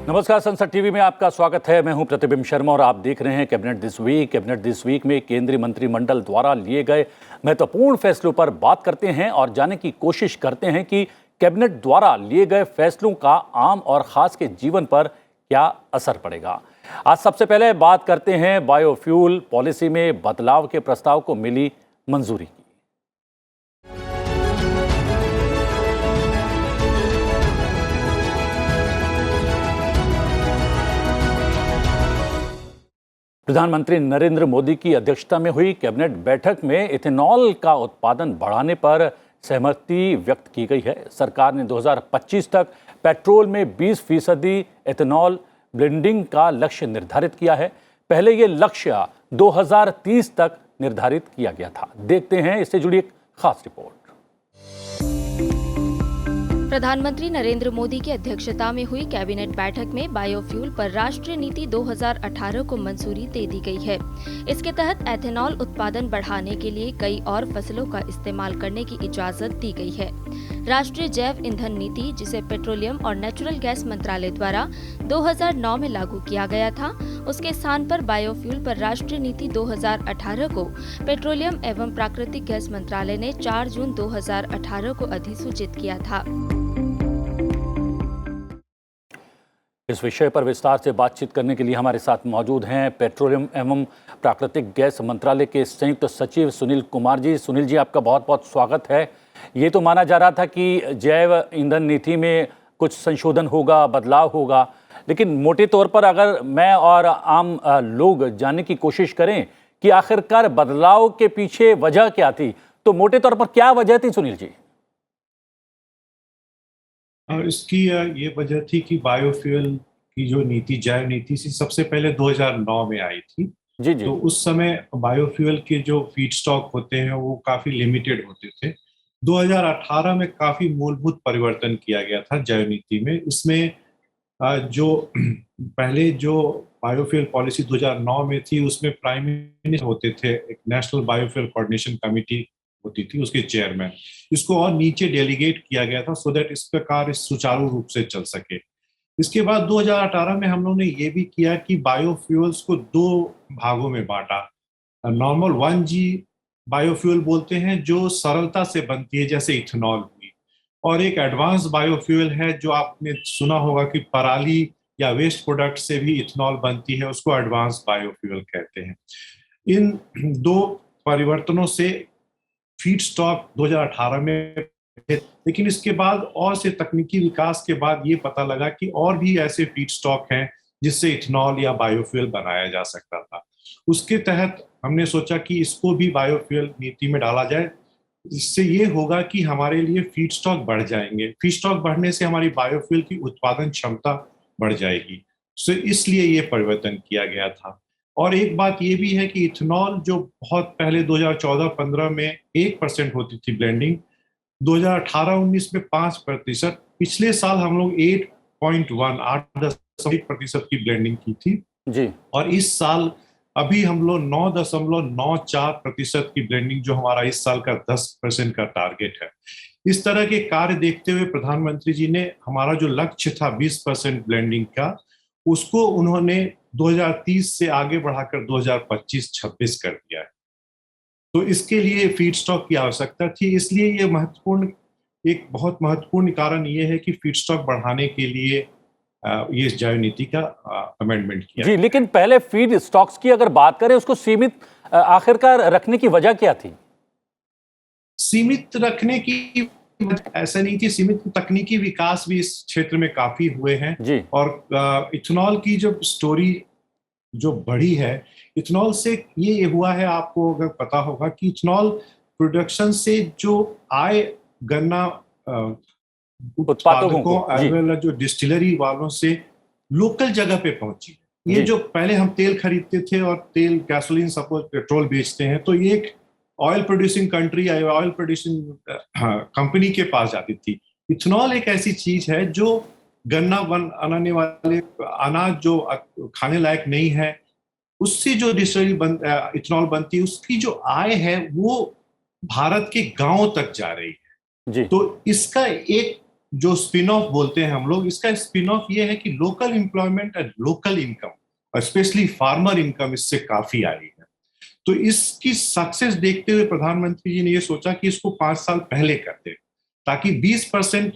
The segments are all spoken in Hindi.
नमस्कार, संसद टीवी में आपका स्वागत है। मैं हूं प्रतिबिंब शर्मा और आप देख रहे हैं cabinet this week. Cabinet this week में केंद्रीय मंत्रिमंडल द्वारा लिए गए महत्वपूर्ण फैसलों पर बात करते हैं और जानने की कोशिश करते हैं कि कैबिनेट द्वारा लिए गए फैसलों का आम और खास के जीवन पर क्या असर पड़ेगा। आज सबसे पहले बात करते हैं बायोफ्यूल पॉलिसी में बदलाव के प्रस्ताव को मिली मंजूरी की। प्रधानमंत्री नरेंद्र मोदी की अध्यक्षता में हुई कैबिनेट बैठक में इथेनॉल का उत्पादन बढ़ाने पर सहमति व्यक्त की गई है। सरकार ने 2025 तक पेट्रोल में 20% इथेनॉल ब्लेंडिंग का लक्ष्य निर्धारित किया है। पहले ये लक्ष्य 2030 तक निर्धारित किया गया था। देखते हैं इससे जुड़ी एक खास रिपोर्ट। प्रधानमंत्री नरेंद्र मोदी की अध्यक्षता में हुई कैबिनेट बैठक में बायोफ्यूल पर राष्ट्रीय नीति 2018 को मंजूरी दे दी गई है। इसके तहत एथेनॉल उत्पादन बढ़ाने के लिए कई और फसलों का इस्तेमाल करने की इजाजत दी गई है। राष्ट्रीय जैव ईंधन नीति, जिसे पेट्रोलियम और नेचुरल गैस मंत्रालय द्वारा 2009 में लागू किया गया था, उसके स्थान पर बायोफ्यूल पर राष्ट्रीय नीति 2018 को पेट्रोलियम एवं प्राकृतिक गैस मंत्रालय ने 4 जून 2018 को अधिसूचित किया था। इस विषय पर विस्तार से बातचीत करने के लिए हमारे साथ मौजूद हैं पेट्रोलियम एवं प्राकृतिक गैस मंत्रालय के संयुक्त सचिव सुनील कुमार जी। सुनील जी, आपका बहुत बहुत स्वागत है। ये तो माना जा रहा था कि जैव ईंधन नीति में कुछ संशोधन होगा, बदलाव होगा, लेकिन मोटे तौर पर अगर मैं और आम लोग जानने की कोशिश करें कि आखिरकार बदलाव के पीछे वजह क्या थी, तो मोटे तौर पर क्या वजह थी सुनील जी? इसकी ये वजह थी कि बायोफ्यूल की जो नीति, जैव नीति सी सबसे पहले 2009 में आई थी। जी जी। तो उस समय बायोफ्यूल के जो फीड स्टॉक होते हैं वो काफी लिमिटेड होते थे। 2018 में काफी मूलभूत परिवर्तन किया गया था जैव नीति में। इसमें जो पहले जो बायोफ्यूल पॉलिसी 2009 में थी उसमें प्राइम मिनिस्टर होते थे, एक नेशनल बायोफ्यूल कोऑर्डिनेशन कमेटी होती थी, उसके चेयरमैन। इसको और नीचे डेलीगेट किया गया था सो दैट इसका कार्य सुचारू रूप से चल सके। इसके बाद 2018 में हम लोगों ने ये भी किया कि बायोफ्यूल्स को 2 भागों में बांटा। नॉर्मल 1G बायोफ्यूल बोलते हैं जो सरलता से बनती है, जैसे इथेनॉल हुई, और एक एडवांस बायोफ्यूल है जो आपने सुना होगा कि पराली या वेस्ट प्रोडक्ट से भी इथेनॉल बनती है, उसको एडवांस बायोफ्यूल कहते हैं। इन 2 परिवर्तनों से फीड स्टॉक 2018 में, लेकिन इसके बाद और से तकनीकी विकास के बाद ये पता लगा कि और भी ऐसे फीड स्टॉक हैं जिससे इथेनॉल या बायोफ्यूल बनाया जा सकता था। उसके तहत हमने सोचा कि इसको भी बायोफ्यूल नीति में डाला जाए। इससे ये होगा कि हमारे लिए फीड स्टॉक बढ़ जाएंगे। फीड स्टॉक बढ़ने से हमारी बायोफ्यूल की उत्पादन क्षमता बढ़ जाएगी। तो इसलिए ये परिवर्तन किया गया था। और एक बात ये भी है कि इथेनॉल जो बहुत पहले 2014-15 में 1% होती थी ब्लेंडिंग, 2018-19 में 5%, पिछले साल हम लोग 8.1% की ब्लेंडिंग की थी जी। और इस साल अभी हम लोग 9.94% की ब्लेंडिंग, जो हमारा इस साल का 10% का टारगेट है। इस तरह के कार्य देखते हुए प्रधानमंत्री जी ने हमारा जो लक्ष्य था 20% ब्लेंडिंग का, उसको उन्होंने 2030 से आगे बढ़ाकर 2025-26 कर दिया है। तो इसके लिए फीड स्टॉक की आवश्यकता थी। इसलिए ये एक बहुत महत्वपूर्ण कारण ये है कि फीड स्टॉक बढ़ाने के लिए ये जैव नीति का अमेंडमेंट किया जी। लेकिन पहले फीड स्टॉक्स की अगर बात करें, उसको सीमित आखिरकार रखने की वजह क्या थी? सीमित रखने की ऐसा नहीं थी, सीमित तकनीकी विकास भी इस क्षेत्र में काफी हुए हैं जी। और इथेनॉल की जो स्टोरी जो बढ़ी है, इथेनॉल से ये हुआ है, आपको अगर पता होगा कि इथेनॉल प्रोडक्शन से जो आय गन्ना उत्पादकों जो डिस्टिलरी वालों से लोकल जगह पे पहुंची। ये जो पहले हम तेल खरीदते थे और तेल, गैसोलीन, सपोज पेट्रोल बेचते हैं, तो ये एक ऑयल प्रोड्यूसिंग कंट्री या ऑयल प्रोड्यूसिंग कंपनी के पास जाती थी। इथेनॉल एक ऐसी चीज है जो गन्ना बनाने वाले अनाज जो खाने लायक नहीं है, उससे जो डिस्टिलरी इथेनॉल बनती है, उसकी जो आय है वो भारत के गांवों तक जा रही है जी। तो इसका एक जो स्पिन ऑफ बोलते हैं हम लोग, इसका स्पिन ऑफ ये है कि local employment and local income और स्पेशली फार्मर इनकम इससे काफी आ रही है। तो इसकी सक्सेस देखते हुए प्रधानमंत्री जी ने ये सोचा कि इसको 5 साल पहले करते, ताकि 20%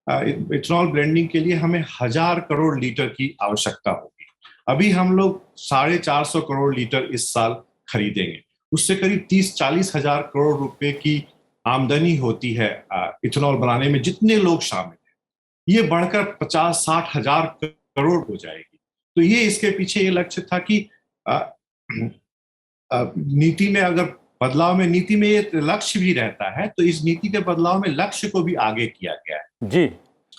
इथेनॉल ब्लेंडिंग के लिए हमें 1000 करोड़ लीटर की आवश्यकता होगी। अभी हम लोग 450 करोड़ लीटर इस साल खरीदेंगे, उससे करीब 30-40 हजार करोड़ रुपए की आमदनी होती है इथेनॉल बनाने में जितने लोग शामिल हैं। ये बढ़कर 50-60 हजार करोड़ हो जाएगी। तो ये इसके पीछे ये लक्ष्य था कि नीति में अगर बदलाव में, नीति में ये लक्ष्य भी रहता है, तो इस नीति के बदलाव में लक्ष्य को भी आगे किया गया है। जी,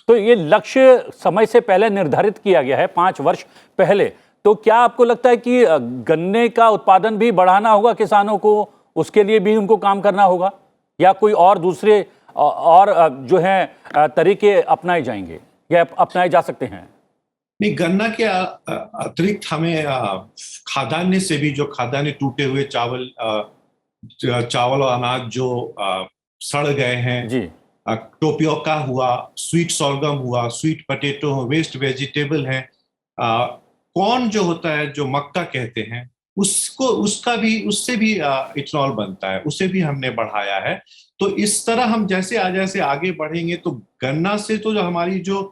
तो ये लक्ष्य समय से पहले निर्धारित किया गया है, 5 वर्ष पहले। तो क्या आपको लगता है कि गन्ने का उत्पादन भी बढ़ाना होगा किसानों को, उसके लिए भी उनको काम करना होगा, या कोई और दूसरे और जो है तरीके अपनाए जाएंगे या अपनाए जा सकते हैं? नहीं, गन्ना के अतिरिक्त हमें खाद्यान्न से भी, जो खाद्यान्न टूटे हुए चावल और अनाज जो सड़ गए हैं, जी, टोपियोका हुआ, स्वीट सोरगम हुआ, स्वीट पोटैटो, वेस्ट वेजिटेबल है, कॉर्न जो होता है, जो मक्का कहते हैं, उससे भी इथेनॉल बनता है, उसे भी हमने बढ़ाया है। तो इस तरह हम जैसे आगे बढ़ेंगे, तो गन्ना से तो जो हमारी जो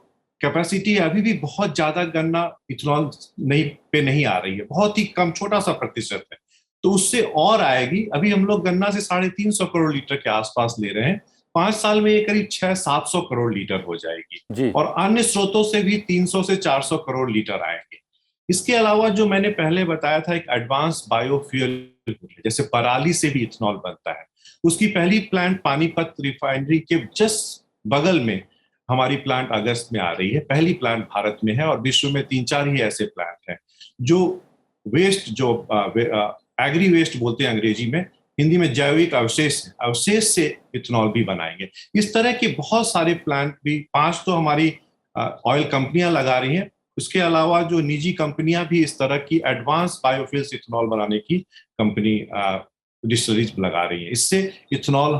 कैपेसिटी है, अभी भी बहुत ज्यादा गन्ना इथेनॉल नहीं आ रही है, बहुत ही कम, छोटा सा प्रतिशत है, तो उससे और आएगी। अभी हम लोग गन्ना से 350 करोड़ लीटर के आसपास ले रहे हैं, 5 साल में ये करीब 600-700 करोड़ लीटर हो जाएगी, और अन्य स्रोतों से भी 300 से 400 करोड़ लीटर आएंगे। इसके अलावा जो मैंने पहले बताया था, एक एडवांस बायोफ्यूल, जैसे पराली से भी इथेनॉल बनता है, उसकी पहली प्लांट पानीपत रिफाइनरी के जस्ट बगल में हमारी प्लांट अगस्त में आ रही है। पहली प्लांट भारत में है, और विश्व में 3-4 ही ऐसे प्लांट हैं जो वेस्ट, जो एग्री वेस्ट बोलते हैं अंग्रेजी में, हिंदी में जैविक अवशेष से इथेनॉल भी बनाएंगे। इस तरह के बहुत सारे प्लांट भी, 5 तो हमारी ऑयल कंपनियां लगा रही हैं, उसके अलावा जो निजी कंपनियां भी इस तरह की एडवांस बायोफ्यूल्स इथेनॉल बनाने की कंपनी डिस्टिलरीज लगा रही हैं। इससे इथेनॉल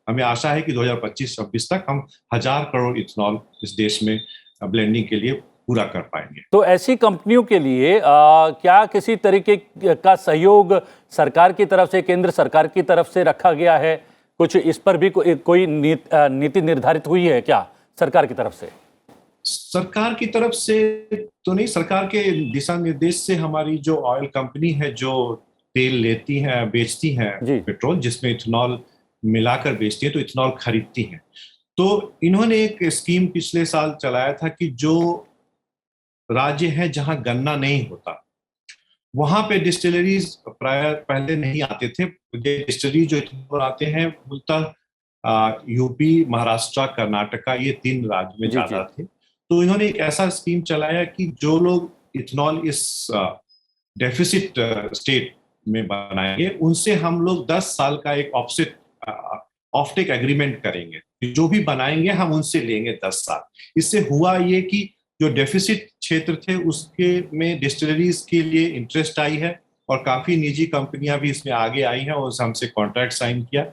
हमें आशा है कि 2025-26 तक हम 1000 करोड़ इथेनॉल इस देश में ब्लेंडिंग के लिए पूरा कर पाएंगे। तो ऐसी कंपनियों के लिए क्या किसी तरीके का सहयोग सरकार की तरफ से, केंद्र सरकार की तरफ से रखा गया है? कुछ इस पर भी कोई नीति निर्धारित हुई है क्या सरकार की तरफ से? सरकार की तरफ से तो नहीं, सरकार के दिशा निर्देश से हमारी जो ऑयल कंपनी है, जो तेल लेती है, बेचती है पेट्रोल, जिसमें इथेनॉल मिलाकर बेचती है, तो इथेनॉल खरीदती है। तो इन्होंने एक स्कीम पिछले साल चलाया था कि जो राज्य है जहां गन्ना नहीं होता, वहां पे डिस्टिलरीज प्राय पहले नहीं आते थे। डिस्टिलरी जो इथेनॉल आते हैं मूलतः यूपी, महाराष्ट्र, कर्नाटका, ये 3 राज्य में ज्यादा थे। तो इन्होंने एक ऐसा स्कीम चलाया कि जो लोग इथेनॉल इस डेफिसिट स्टेट में बनाएंगे, उनसे हम लोग 10 साल का एक ऑफटेक एग्रीमेंट करेंगे, जो भी बनाएंगे हम उनसे लेंगे 10 साल। इससे हुआ ये कि जो डेफिसिट क्षेत्र थे उसके में डिस्टिलरीज के लिए इंटरेस्ट आई है, और काफी निजी कंपनियां भी इसमें आगे आई हैं और हमसे कॉन्ट्रैक्ट साइन किया।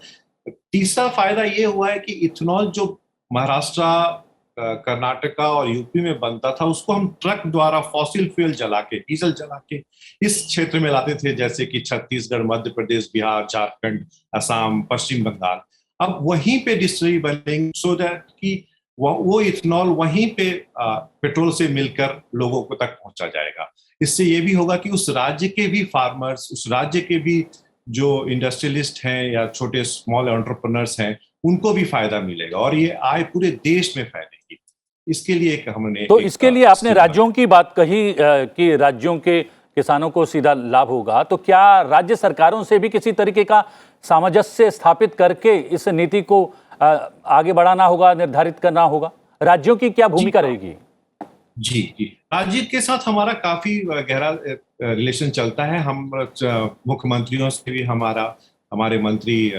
तीसरा फायदा ये हुआ है कि इथेनॉल जो महाराष्ट्र, कर्नाटका और यूपी में बनता था, उसको हम ट्रक द्वारा फॉसिल फ्यूल जला के, डीजल जला के इस क्षेत्र में लाते थे, जैसे कि छत्तीसगढ़, मध्य प्रदेश, बिहार, झारखंड, असम, पश्चिम बंगाल। अब वहीं पे डिस्टिलरी बनेंगे, सो दैट कि वो इथेनॉल वहीं पे पेट्रोल से मिलकर लोगों को तक पहुंचा जाएगा। इससे ये भी होगा कि उस राज्य के भी फार्मर्स, उस राज्य के भी जो इंडस्ट्रियलिस्ट हैं या छोटे स्मॉल एंटरप्रेन्योर्स हैं, उनको भी फायदा मिलेगा, और ये आय पूरे देश में फैलेगी। इसके लिए हमने, तो इसके लिए आपने राज्यों की बात कही कि राज्यों के किसानों को सीधा लाभ होगा, तो क्या राज्य सरकारों से भी किसी तरीके का सामंजस्य स्थापित करके इस नीति को आगे बढ़ाना होगा, निर्धारित करना होगा? राज्यों की क्या भूमिका रहेगी? जी, राज्य के साथ हमारा काफी गहरा रिलेशन चलता है। हम मुख्यमंत्रियों से भी, हमारे मंत्री,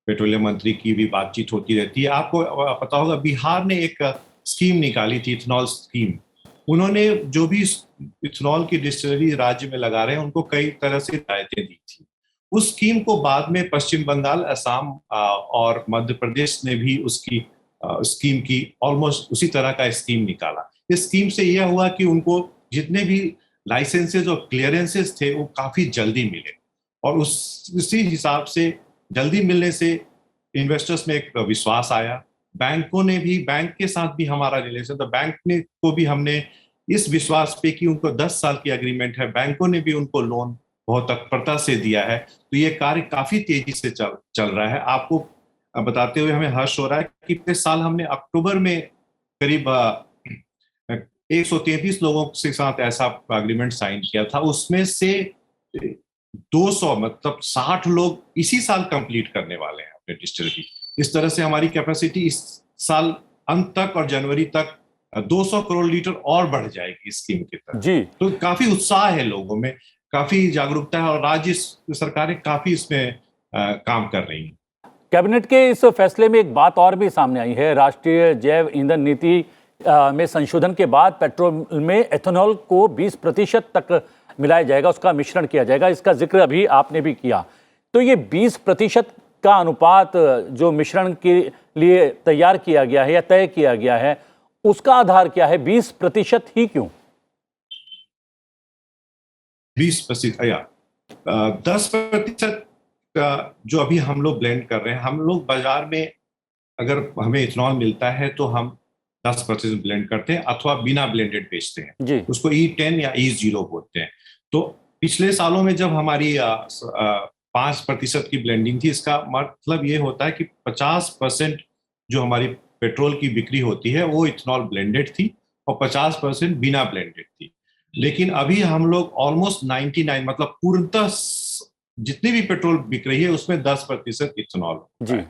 पेट्रोलियम मंत्री की भी बातचीत होती रहती है। आपको पता होगा, बिहार ने एक स्कीम निकाली थी, इथेनॉल स्कीम। उन्होंने जो भी इथेनॉल की डिस्टिलरी राज्य में लगा रहे हैं, उनको कई तरह से रियायतें दी थी। उस स्कीम को बाद में पश्चिम बंगाल, असम और मध्य प्रदेश ने भी उसकी स्कीम की, ऑलमोस्ट उसी तरह का स्कीम निकाला। इस स्कीम से यह हुआ कि उनको जितने भी लाइसेंसेज और क्लियरेंसेस थे वो काफी जल्दी मिले, और उसी हिसाब से जल्दी मिलने से इन्वेस्टर्स में एक विश्वास आया। बैंकों ने भी, बैंक के साथ भी हमारा रिलेशन, तो बैंक ने को भी हमने इस विश्वास पे कि उनको 10 साल की एग्रीमेंट है, बैंकों ने भी उनको लोन बहुत तत्परता से दिया है। तो ये कार्य काफी तेजी से चल रहा है। आपको बताते हुए हमें हर्ष हो रहा है कि पिछले साल हमने अक्टूबर में करीब 133 लोगों के साथ ऐसा एग्रीमेंट साइन किया था। उसमें से 200 मतलब 60 लोग इसी साल कंप्लीट करने वाले हैं अपने डिस्टिलरी की। इस तरह से हमारी कैपेसिटी इस साल अंत तक और जनवरी तक 200 करोड़ लीटर और बढ़ जाएगी इस स्कीम की तरफ। जी, तो काफी उत्साह है लोगों में, काफी जागरूकता है, और राज्य सरकारें काफी इसमें काम कर रही हैं। कैबिनेट के इस फैसले में एक बात और भी सामने आई है। राष्ट्रीय जैव ईंधन नीति में संशोधन के बाद पेट्रोल में एथेनॉल को 20% तक मिलाया जाएगा, उसका मिश्रण किया जाएगा। इसका जिक्र अभी आपने भी किया। तो ये 20% का अनुपात जो मिश्रण के लिए तैयार किया गया है या तय किया गया है, उसका आधार क्या है? 20% ही क्यों? 20% या 10% का जो अभी हम लोग ब्लेंड कर रहे हैं, हम लोग बाजार में अगर हमें इथेनॉल मिलता है तो हम 10% ब्लेंड करते हैं अथवा बिना ब्लेंडेड बेचते हैं जी, उसको E10 या E0 बोलते हैं। तो पिछले सालों में जब हमारी 5% की ब्लेंडिंग थी, इसका मतलब ये होता है कि 50% जो हमारी पेट्रोल की बिक्री होती है वो इथेनॉल ब्लेंडेड थी और 50% बिना ब्लेंडेड थी। लेकिन अभी हम लोग ऑलमोस्ट 99 मतलब पूर्णतः जितनी भी पेट्रोल बिक रही है उसमें 10% इथेनॉल होता है।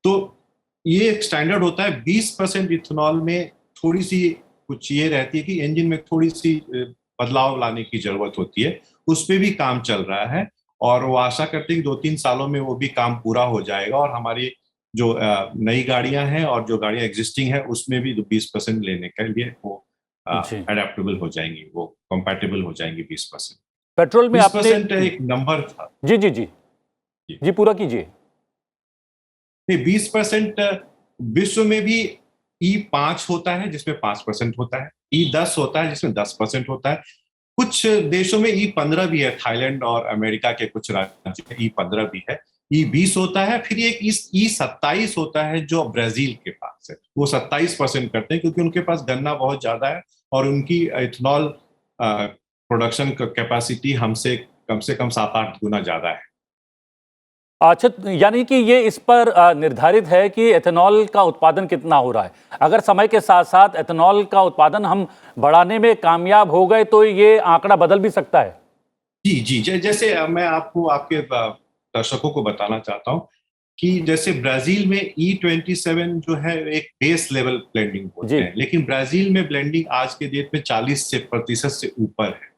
तो ये एक स्टैंडर्ड होता है। 20% इथेनॉल में थोड़ी सी कुछ ये रहती है कि इंजन में थोड़ी सी बदलाव लाने की जरूरत होती है, उस पर भी काम चल रहा है, और वो आशा करते हैं कि 2-3 सालों में वो भी काम पूरा हो जाएगा और हमारी जो नई गाड़ियां हैं और जो गाड़ियां एग्जिस्टिंग है उसमें भी 20% लेने के लिए वो अडेप्टेबल हो जाएंगी, वो कंपैटिबल हो जाएंगी 20%। पेट्रोल में 20% एक नंबर था। जी जी जी जी, पूरा कीजिए। 20% विश्व में भी E5 होता है जिसमें 5% होता है, E10 होता है जिसमें 10% होता है, कुछ देशों में E15 भी है, थाईलैंड और अमेरिका के कुछ राज्यों में E15 भी है, E20 होता है, फिर एक E27 होता है जो ब्राजील के पास है, वो 27% करते हैं क्योंकि उनके पास गन्ना बहुत ज्यादा है और उनकी इथेनॉल प्रोडक्शन कैपेसिटी हमसे कम से कम 7-8 गुना ज्यादा है। अच्छा, यानी कि ये इस पर निर्धारित है कि एथेनॉल का उत्पादन कितना हो रहा है। अगर समय के साथ साथ एथेनॉल का उत्पादन हम बढ़ाने में कामयाब हो गए तो ये आंकड़ा बदल भी सकता है। जी जी, जैसे मैं आपको आपके दर्शकों को बताना चाहता हूँ कि जैसे ब्राजील में E27 जो है एक बेस लेवल ब्लेंडिंग होते हैं, लेकिन ब्राजील में ब्लेंडिंग आज के डेट में 40% से ऊपर है।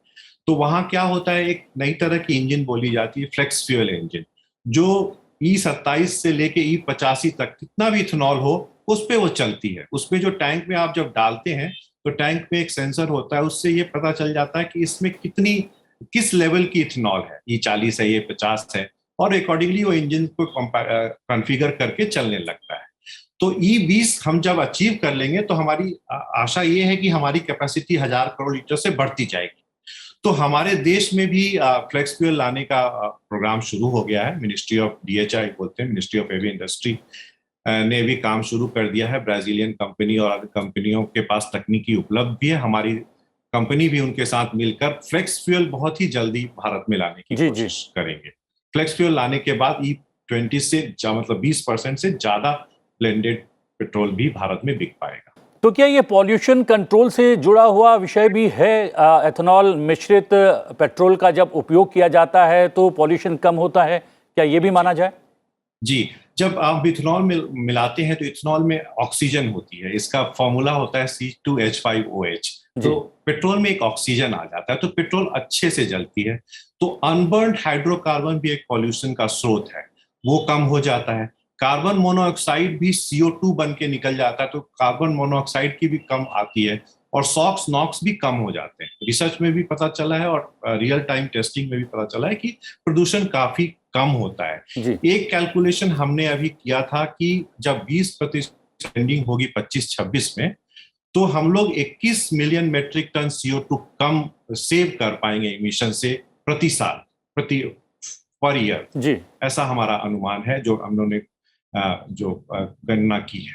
तो वहां क्या होता है, एक नई तरह की इंजन बोली जाती है, फ्लेक्स फ्यूल इंजन, जो E27 से लेके E85 तक कितना भी इथेनॉल हो उस पे वो चलती है। उसमें जो टैंक में आप जब डालते हैं तो टैंक में एक सेंसर होता है, उससे ये पता चल जाता है कि इसमें किस लेवल की इथेनॉल है, E40 है, E50 है, और अकॉर्डिंगली वो इंजन को कॉन्फ़िगर करके चलने लगता है। तो E20 हम जब अचीव कर लेंगे तो हमारी आशा ये है कि हमारी कैपेसिटी 1000 करोड़ लीटर से बढ़ती जाएगी। तो हमारे देश में भी फ्लेक्स फ्यूल लाने का प्रोग्राम शुरू हो गया है। मिनिस्ट्री ऑफ DHI बोलते हैं, मिनिस्ट्री ऑफ हेवी इंडस्ट्री ने भी काम शुरू कर दिया है। ब्राजीलियन कंपनी और अन्य कंपनियों के पास तकनीकी उपलब्ध भी है, हमारी कंपनी भी उनके साथ मिलकर फ्लेक्स फ्यूल बहुत ही जल्दी भारत में लाने की कोशिश करेंगे। फ्लेक्स फ्यूल लाने के बाद E20 से मतलब 20% से ज्यादा ब्लेंडेड पेट्रोल भी भारत में बिक पाएगा। तो क्या ये पॉल्यूशन कंट्रोल से जुड़ा हुआ विषय भी है? एथेनॉल मिश्रित पेट्रोल का जब उपयोग किया जाता है तो पॉल्यूशन कम होता है, क्या ये भी माना जाए? जी, जब आप इथेनॉल मिलाते हैं तो इथेनॉल में ऑक्सीजन होती है, इसका फॉर्मूला होता है C2H5OH। तो पेट्रोल में एक ऑक्सीजन आ जाता है तो पेट्रोल अच्छे से जलती है। तो अनबर्न्ड हाइड्रोकार्बन भी एक पॉल्यूशन का स्रोत है, वो कम हो जाता है। कार्बन मोनोऑक्साइड भी CO2 बन के निकल जाता है तो कार्बन मोनोऑक्साइड की भी कम आती है, और सॉक्स नॉक्स भी कम हो जाते हैं। रिसर्च में भी पता चला है और रियल टाइम टेस्टिंग में भी पता चला है कि प्रदूषण काफी कम होता है। एक कैलकुलेशन हमने अभी किया था कि जब 20% स्पेंडिंग होगी 25-26 में, तो हम लोग 21 मिलियन मेट्रिक टन CO2 कम सेव कर पाएंगे इमिशन से प्रति साल, प्रति पर ईयर। जी ऐसा हमारा अनुमान है जो हम लोगों ने गणना की है।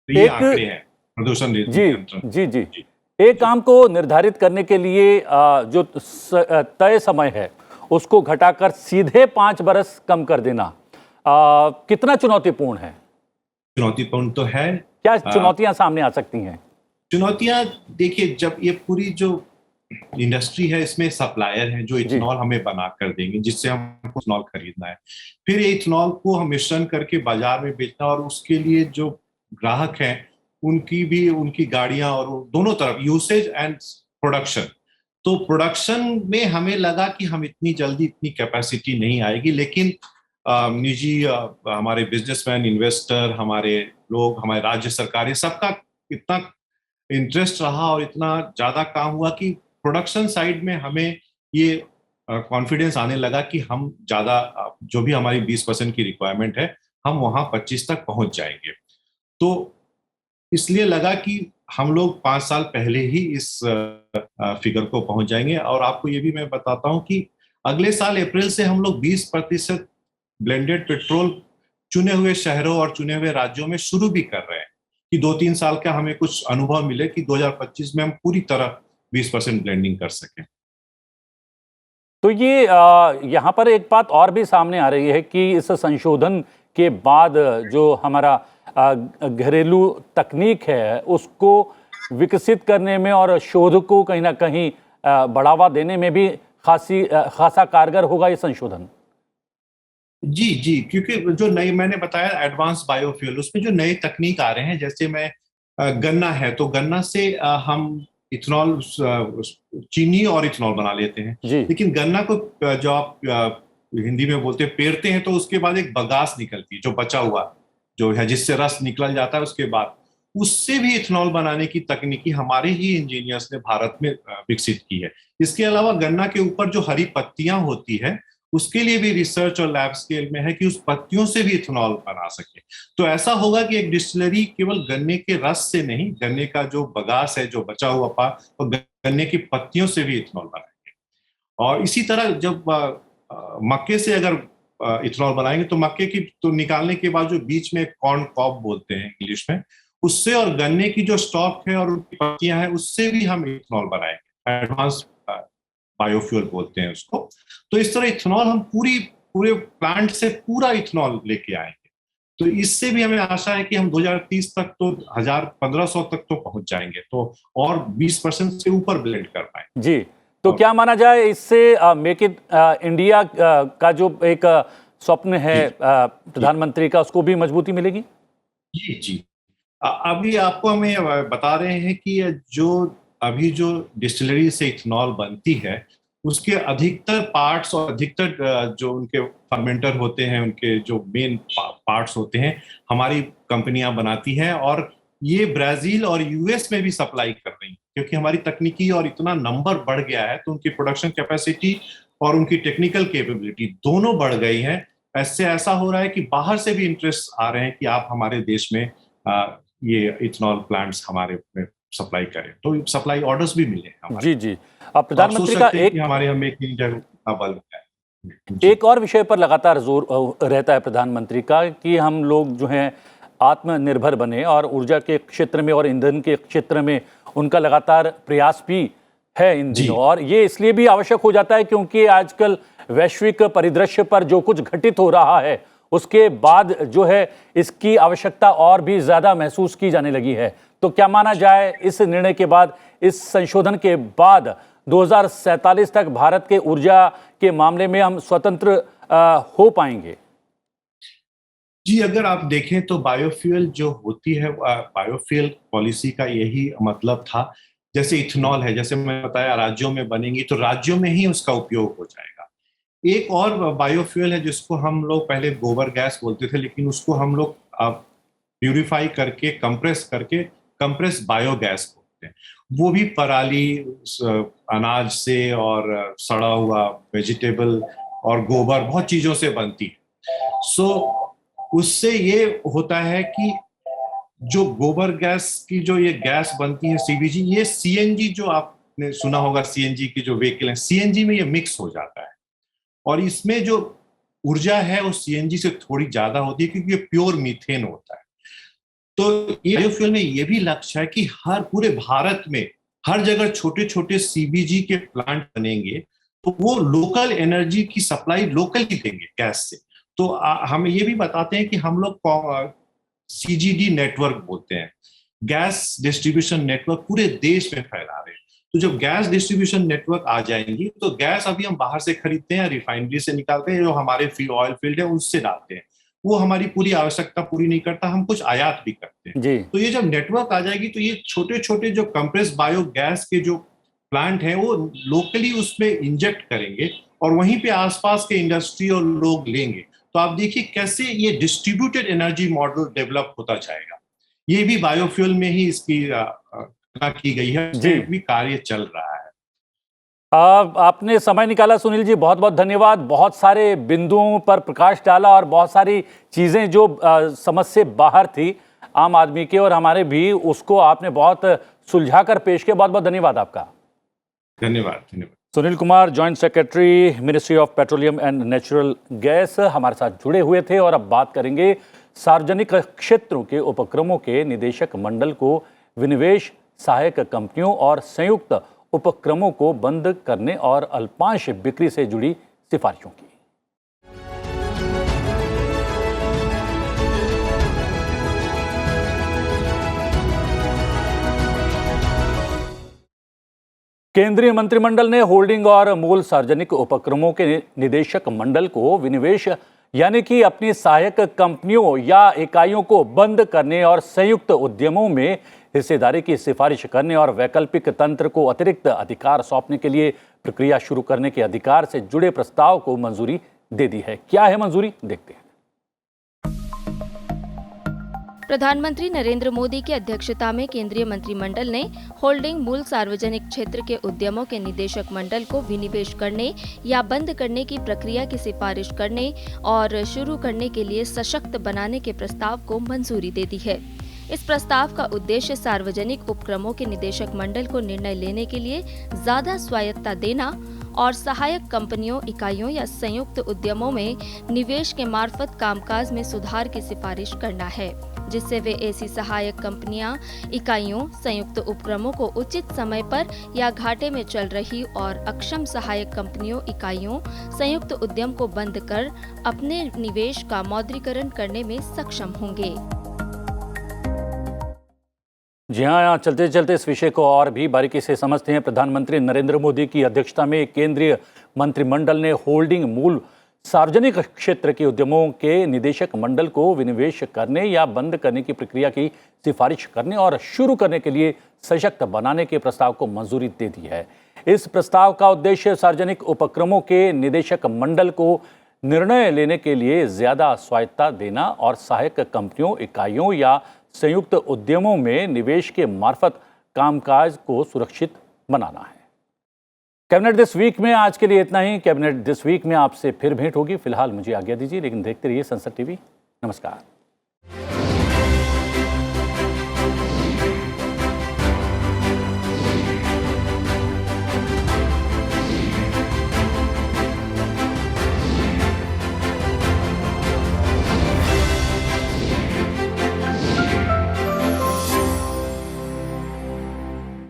तो ये आंकड़े हैं प्रदूषण जी नियंत्रण। जी जी एक काम को निर्धारित करने के लिए जो तय समय है उसको घटाकर सीधे 5 बरस कम कर देना कितना चुनौतीपूर्ण है? चुनौतीपूर्ण तो है। क्या चुनौतियां सामने आ सकती हैं? चुनौतियां देखिए, जब ये पूरी जो इंडस्ट्री है इसमें सप्लायर हैं जो इथेनॉल हमें बना कर देंगे, जिससे हमको इथेनॉल खरीदना है, फिर ये इथेनॉल को हम मिश्रण करके बाजार में बेचना, और उसके लिए जो ग्राहक हैं उनकी गाड़ियां, और दोनों तरफ यूसेज एंड प्रोडक्शन। तो प्रोडक्शन में हमें लगा कि हम इतनी जल्दी इतनी कैपेसिटी नहीं आएगी, लेकिन निजी हमारे बिजनेसमैन, इन्वेस्टर, हमारे लोग, हमारे राज्य सरकार, ये सबका इतना इंटरेस्ट रहा और इतना ज्यादा काम हुआ कि प्रोडक्शन साइड में हमें ये कॉन्फिडेंस आने लगा कि हम ज्यादा, जो भी हमारी 20% की रिक्वायरमेंट है, हम वहां 25 तक पहुंच जाएंगे। तो इसलिए लगा कि हम लोग 5 साल पहले ही इस फिगर को पहुंच जाएंगे। और आपको ये भी मैं बताता हूं कि अगले साल अप्रैल से हम लोग 20% ब्लेंडेड पेट्रोल चुने हुए शहरों और चुने हुए राज्यों में शुरू भी कर रहे हैं, कि 2-3 साल का हमें कुछ अनुभव मिले कि 2025 में हम पूरी तरह 20% ब्लेंडिंग कर सकें। तो ये यहाँ पर एक बात और भी सामने आ रही है कि इस संशोधन के बाद जो हमारा घरेलू तकनीक है उसको विकसित करने में और शोध को कहीं ना कहीं बढ़ावा देने में भी खासा कारगर होगा ये संशोधन। जी जी, क्योंकि जो नई मैंने बताया एडवांस बायोफ्यूल, उसमें जो नए तकनीक आ रहे हैं, जैसे गन्ना है, तो गन्ना से हम इथेनॉल, चीनी और इथेनॉल बना लेते हैं। लेकिन गन्ना को जो आप हिंदी में बोलते हैं पेरते हैं, तो उसके बाद एक बगास निकलती है जो बचा हुआ जो है, जिससे रस निकल जाता है, उसके बाद उससे भी इथेनॉल बनाने की तकनीकी हमारे ही इंजीनियर्स ने भारत में विकसित की है। इसके अलावा गन्ना के ऊपर जो हरी पत्तियां होती है, उसके लिए भी रिसर्च और लैब स्केल में है कि उस पत्तियों से भी इथेनॉल बना सके। तो ऐसा होगा कि एक डिस्टिलरी केवल गन्ने के रस से नहीं, गन्ने का जो बगास है, जो बचा हुआ और गन्ने की पत्तियों से भी इथेनॉल बनाएंगे। और इसी तरह जब मक्के से अगर इथेनॉल बनाएंगे, तो मक्के की तो निकालने के बाद जो बीच में कॉर्न कॉब बोलते हैं इंग्लिश में, उससे और गन्ने की जो स्टॉक है और उनकी पत्तियां हैं, उससे भी हम इथेनॉल बनाएंगे। एडवांस बायोफ्यूल बोलते हैं उसको। तो इस तरह इथेनॉल हम पूरे प्लांट से पूरा इथेनॉल लेके आएंगे। तो इससे भी हमें आशा है कि हम 2030 तक तो 1500 तक तो पहुंच जाएंगे, तो और 20% से ऊपर ब्लेंड कर पाएंगे। जी, तो क्या माना जाए इससे मेक इन इंडिया का जो एक स्वप्न है प्रधानमंत्री का, उसको भी मजबूती मिलेगी? जी जी, अभी आपको हमें बता रहे हैं कि जो डिस्टिलरी से इथेनॉल बनती है, उसके अधिकतर पार्ट्स और अधिकतर जो उनके फर्मेंटर होते हैं, उनके जो मेन पार्ट्स होते हैं, हमारी कंपनियां बनाती हैं। और ये ब्राजील और यूएस में भी सप्लाई कर रही हैं, क्योंकि हमारी तकनीकी और इतना नंबर बढ़ गया है, तो उनकी प्रोडक्शन कैपेसिटी और उनकी टेक्निकल कैपेबिलिटी दोनों बढ़ गई है। ऐसा हो रहा है कि बाहर से भी इंटरेस्ट आ रहे हैं कि आप हमारे देश में ये इथेनॉल प्लांट्स हमारे में सप्लाई करें। तो सप्लाई ऑर्डर्स भी मिले हैं। जी जी, अब प्रधानमंत्री का हमारे यहाँ मेक इन इंडिया का बल है। एक और विषय पर लगातार जोर रहता है प्रधानमंत्री का कि हम लोग जो हैं आत्मनिर्भर बने, और ऊर्जा के क्षेत्र में और ईंधन के क्षेत्र में उनका लगातार प्रयास भी है इन दिनों। और ये इसलिए भी आवश्यक हो जाता है क्योंकि आजकल वैश्विक परिदृश्य पर जो कुछ घटित हो रहा है, उसके बाद जो है इसकी आवश्यकता और भी ज़्यादा महसूस की जाने लगी है। तो क्या माना जाए इस निर्णय के बाद, इस संशोधन के बाद 2047 तक भारत के ऊर्जा के मामले में हम स्वतंत्र हो पाएंगे? जी, अगर आप देखें तो बायोफ्यूल जो होती है, बायोफ्यूल पॉलिसी का यही मतलब था। जैसे इथेनॉल है, जैसे मैं बताया राज्यों में बनेंगी, तो राज्यों में ही उसका उपयोग हो जाएगा। एक और बायोफ्यूल है जिसको हम लोग पहले गोबर गैस बोलते थे, लेकिन उसको हम लोग प्यूरिफाई करके कंप्रेस बायोगैस बोलते हैं। वो भी पराली, अनाज से और सड़ा हुआ वेजिटेबल और गोबर, बहुत चीजों से बनती है। सो उससे ये होता है कि जो गोबर गैस की जो ये गैस बनती है सीबीजी, ये सीएनजी, जो आपने सुना होगा सीएनजी की जो व्हीकल है, सीएनजी में ये मिक्स हो जाता है और इसमें जो ऊर्जा है वो सीएनजी से थोड़ी ज्यादा होती है क्योंकि ये प्योर मीथेन होता है। तो ये बायोफ्यूल में ये भी लक्ष्य है कि हर पूरे भारत में हर जगह छोटे छोटे सीबीजी के प्लांट बनेंगे तो वो लोकल एनर्जी की सप्लाई लोकल ही देंगे गैस से। तो हम ये भी बताते हैं कि हम लोग सीजीडी नेटवर्क बोलते हैं, गैस डिस्ट्रीब्यूशन नेटवर्क पूरे देश में फैला रहे हैं। तो जब गैस डिस्ट्रीब्यूशन नेटवर्क आ जाएंगी तो गैस अभी हम बाहर से खरीदते हैं, रिफाइनरी से निकालते हैं, जो हमारे ऑयल फील्ड है उससे डालते हैं, वो हमारी पूरी आवश्यकता पूरी नहीं करता, हम कुछ आयात भी करते हैं जी। तो ये जब नेटवर्क आ जाएगी तो ये छोटे छोटे जो कंप्रेस बायोगैस के जो प्लांट हैं वो लोकली उसमें इंजेक्ट करेंगे और वहीं पे आसपास के इंडस्ट्री और लोग लेंगे। तो आप देखिए कैसे ये डिस्ट्रीब्यूटेड एनर्जी मॉडल डेवलप होता जाएगा। ये भी बायोफ्यूल में ही इसकी की गई है, इसमें भी कार्य चल रहा है। आपने समय निकाला सुनील जी, बहुत बहुत धन्यवाद। बहुत सारे बिंदुओं पर प्रकाश डाला और बहुत सारी चीज़ें जो समझ से बाहर थी आम आदमी के और हमारे भी, उसको आपने बहुत सुलझा कर पेश किया। बहुत बहुत धन्यवाद आपका। धन्यवाद। धन्यवाद। Sunil Kumar, joint secretary, ministry of petroleum and natural gas, हमारे साथ जुड़े हुए थे। और अब बात करेंगे सार्वजनिक क्षेत्रों के उपक्रमों के निदेशक मंडल को विनिवेश, सहायक कंपनियों और संयुक्त उपक्रमों को बंद करने और अल्पांश बिक्री से जुड़ी सिफारिशों की। केंद्रीय मंत्रिमंडल ने होल्डिंग और मूल सार्वजनिक उपक्रमों के निदेशक मंडल को विनिवेश यानी कि अपनी सहायक कंपनियों या इकाइयों को बंद करने और संयुक्त उद्यमों में हिस्सेदारी की सिफारिश करने और वैकल्पिक तंत्र को अतिरिक्त अधिकार सौंपने के लिए प्रक्रिया शुरू करने के अधिकार से जुड़े प्रस्ताव को मंजूरी दे दी है। क्या है मंजूरी, देखते हैं। प्रधानमंत्री नरेंद्र मोदी की अध्यक्षता में केंद्रीय मंत्रिमंडल ने होल्डिंग मूल सार्वजनिक क्षेत्र के उद्यमों के निदेशक मंडल को विनिवेश करने या बंद करने की प्रक्रिया की सिफारिश करने और शुरू करने के लिए सशक्त बनाने के प्रस्ताव को मंजूरी दे दी है। इस प्रस्ताव का उद्देश्य सार्वजनिक उपक्रमों के निदेशक मंडल को निर्णय लेने के लिए ज्यादा स्वायत्तता देना और सहायक कंपनियों, इकाइयों या संयुक्त उद्यमों में निवेश के मार्फत कामकाज में सुधार की सिफारिश करना है, जिससे वे ऐसी सहायक कंपनियां, इकाइयों, संयुक्त उपक्रमों को उचित समय पर या घाटे में चल रही और अक्षम सहायक कंपनियों, इकाइयों, संयुक्त उद्यम को बंद कर अपने निवेश का मौद्रीकरण करने में सक्षम होंगे। जी हाँ, चलते चलते इस विषय को और भी बारीकी से समझते हैं। प्रधानमंत्री नरेंद्र मोदी की अध्यक्षता में केंद्रीय मंत्रिमंडल ने होल्डिंग मूल सार्वजनिक क्षेत्र के उद्यमों के निदेशक मंडल को विनिवेश करने या बंद करने की प्रक्रिया की सिफारिश करने और शुरू करने के लिए सशक्त बनाने के प्रस्ताव को मंजूरी दे दी है। इस प्रस्ताव का उद्देश्य सार्वजनिक उपक्रमों के निदेशक मंडल को निर्णय लेने के लिए ज्यादा स्वायत्तता देना और सहायक कंपनियों, इकाइयों या संयुक्त उद्यमों में निवेश के मार्फत कामकाज को सुरक्षित बनाना है। कैबिनेट दिस वीक में आज के लिए इतना ही। कैबिनेट दिस वीक में आपसे फिर भेंट होगी। फिलहाल मुझे आज्ञा दीजिए, लेकिन देखते रहिए संसद टीवी। नमस्कार।